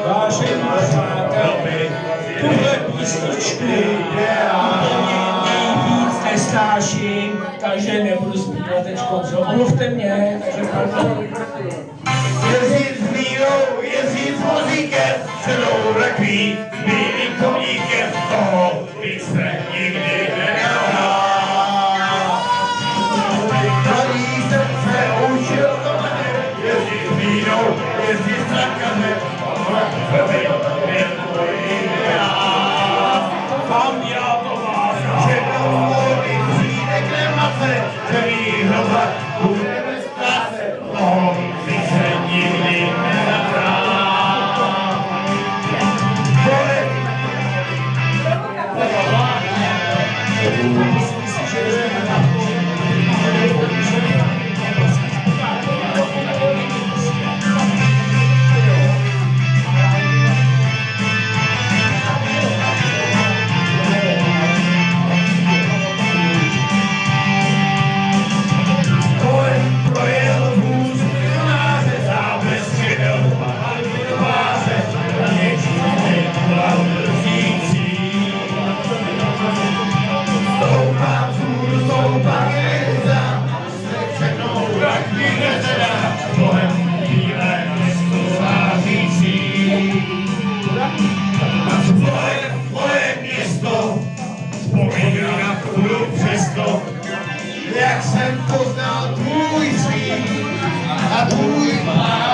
Vážení přátelé, tuhle písničku úplně nejvíc nesnáším, takže nebudu zpívat teďko, co? Omluvte mě, takže pardon. Jezdit s mírou, jezdit s vozíkem, předou rakví, s bílým koníkem, toho bych se nikdy nenahrál. Tady jsem se učil jezdit s mírou, jezdit s trakazem, mám já to vás, že do vody přijde kremace, který hrozat budeme ztrácet, toho bych se nikdy nenahrál. Jak jsem poznal tvůj svít a tvůj pár.